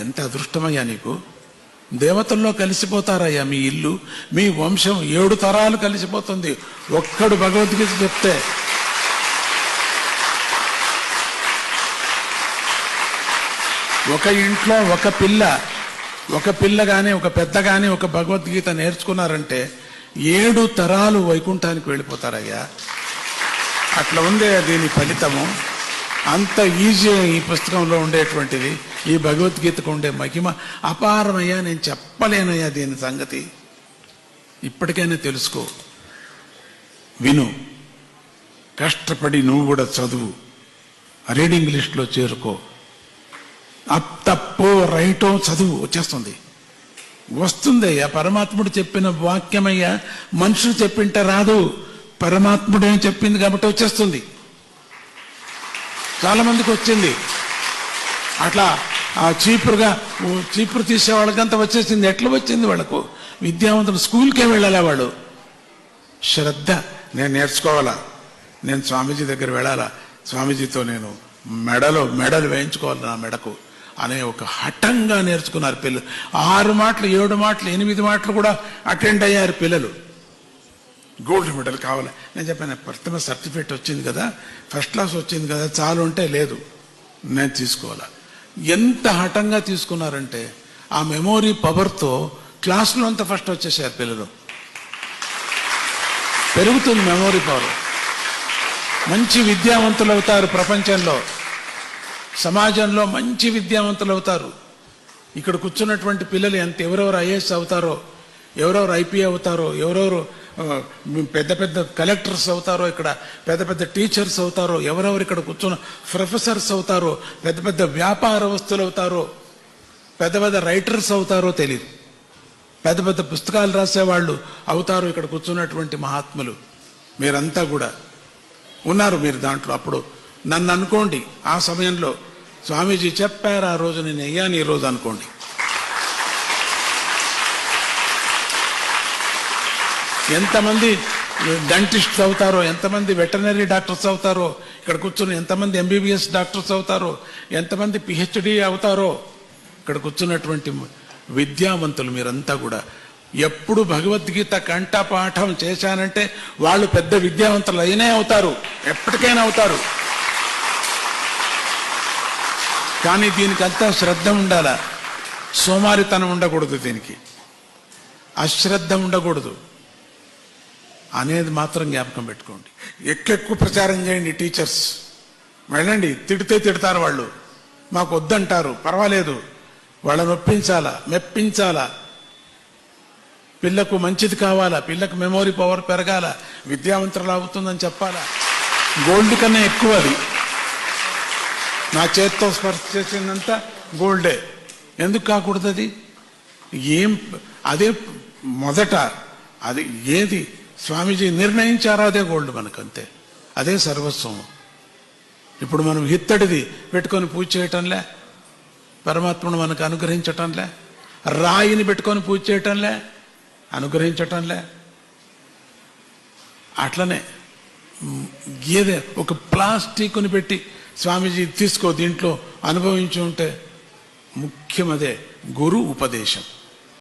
ఎంత అదృష్టమయ్యా నీకు. దేవతల్లో కలిసిపోతారయ్యా మీ ఇల్లు, మీ వంశం 7 తరాలు కలిసిపోతుంది ఒక్కడు భగవద్గీత చెప్తే. ఒక ఇంట్లో ఒక పిల్ల కానీ ఒక పెద్ద కానీ ఒక భగవద్గీత నేర్చుకున్నారంటే 7 తరాలు వైకుంఠానికి వెళ్ళిపోతారయ్యా. అట్లా ఉందే దీని ఫలితము. అంత ఈజీ ఈ పుస్తకంలో ఉండేటువంటిది. ఈ భగవద్గీతకు ఉండే మహిమ అపారమయ్యా. నేను చెప్పలేనయ్యా దీని సంగతి. ఇప్పటికైనా తెలుసుకో, విను, కష్టపడి నువ్వు కూడా చదువు, రీడింగ్ లిస్ట్లో చేరుకో. తప్పో రైటో చదువు, వచ్చేస్తుంది, వస్తుందయ్యా. పరమాత్ముడు చెప్పిన వాక్యమయ్యా. మనుషులు చెప్పింటే రాదు, పరమాత్ముడే చెప్పింది కాబట్టి వచ్చేస్తుంది. చాలా మందికి వచ్చింది. అట్లా ఆ చీపురు తీసే వాళ్ళకంతా వచ్చేసింది. ఎట్లా వచ్చింది వాళ్ళకు? విద్యావంతులు స్కూల్కే వెళ్ళాలా వాళ్ళు? శ్రద్ధ, నేను నేర్చుకోవాలా, నేను స్వామీజీ దగ్గర వెళ్ళాలా, స్వామీజీతో నేను మెడలు వేయించుకోవాలి నా మెడకు అనే ఒక హఠంగా నేర్చుకున్నారు పిల్లలు. 6 మాటలు 7 మాటలు 8 మాటలు కూడా అటెండ్ అయ్యారు పిల్లలు. గోల్డ్ మెడల్ కావాలి. నేను చెప్పాను, ప్రథమ సర్టిఫికేట్ వచ్చింది కదా, ఫస్ట్ క్లాస్ వచ్చింది కదా, చాలు అంటే లేదు, నేను తీసుకోవాలా. ఎంత హఠంగా తీసుకున్నారంటే ఆ మెమోరీ పవర్తో క్లాసులో అంతా ఫస్ట్ వచ్చేసారు పిల్లలు. పెరుగుతుంది మెమోరీ పవర్. మంచి విద్యావంతులు అవుతారు. ప్రపంచంలో సమాజంలో మంచి విద్యావంతులు అవుతారు. ఇక్కడ కూర్చున్నటువంటి పిల్లలు ఎవరెవరు ఐఏఎస్ అవుతారో, ఎవరెవరు ఐపీఏ అవుతారో, ఎవరెవరు పెద్ద పెద్ద కలెక్టర్స్ అవుతారో, ఇక్కడ పెద్ద పెద్ద టీచర్స్ అవుతారో, ఎవరెవరు ఇక్కడ కూర్చున్న ప్రొఫెసర్స్ అవుతారో, పెద్ద పెద్ద వ్యాపారస్తులు అవుతారో, పెద్ద పెద్ద రైటర్స్ అవుతారో తెలియదు. పెద్ద పెద్ద పుస్తకాలు రాసేవాళ్ళు అవుతారు ఇక్కడ కూర్చున్నటువంటి మహాత్ములు. మీరంతా కూడా ఉన్నారు మీరు దాంట్లో. అప్పుడు నన్ను అనుకోండి, ఆ సమయంలో స్వామీజీ చెప్పారు ఆ రోజు, నేను అయ్యాను ఈ రోజు అనుకోండి. ఎంతమంది డెంటిస్ట్ అవుతారో, ఎంతమంది వెటర్నరీ డాక్టర్స్ అవుతారో, ఇక్కడ కూర్చుని ఎంతమంది ఎంబీబీఎస్ డాక్టర్స్ అవుతారో, ఎంతమంది పిహెచ్డి అవుతారో, ఇక్కడ కూర్చున్నటువంటి విద్యావంతులు మీరంతా కూడా. ఎప్పుడు భగవద్గీత కంఠపాఠం చేశానంటే వాళ్ళు పెద్ద విద్యావంతులు అయినే అవుతారు, ఎప్పటికైనా అవుతారు. కానీ దీనికంతా శ్రద్ధ ఉండాలా, సోమారితనం ఉండకూడదు, దీనికి అశ్రద్ధ ఉండకూడదు అనేది మాత్రం జ్ఞాపకం పెట్టుకోండి. ఎక్కువ ప్రచారం చేయండి. టీచర్స్ వెళ్ళండి, తిడితే తిడతారు వాళ్ళు, మాకు వద్దంటారు, పర్వాలేదు, వాళ్ళని ఒప్పించాలా, మెప్పించాలా. పిల్లకు మంచిది కావాలా, పిల్లకు మెమోరీ పవర్ పెరగాల, విద్యావంతులు అవుతుందని చెప్పాలా. గోల్డ్ కన్నా ఎక్కువ అది. నా చేత్తో స్పర్శ చేసిందంతా గోల్డే, ఎందుకు కాకూడదు? అది అదే మొదట, అది ఏది స్వామీజీ నిర్ణయించారో అదే గోల్డ్ మనకంతే, అదే సర్వస్వం. ఇప్పుడు మనం ఇత్తడిది పెట్టుకొని పూజ చేయటంలే, పరమాత్మను మనకు అనుగ్రహించటంలే. రాయిని పెట్టుకొని పూజ చేయటంలే, అనుగ్రహించటంలే. అట్లనే ఏదే ఒక ప్లాస్టిక్ని పెట్టి స్వామీజీ తీసుకో దీంట్లో అనుభవించి ఉంటే, ముఖ్యం అదే గురు ఉపదేశం.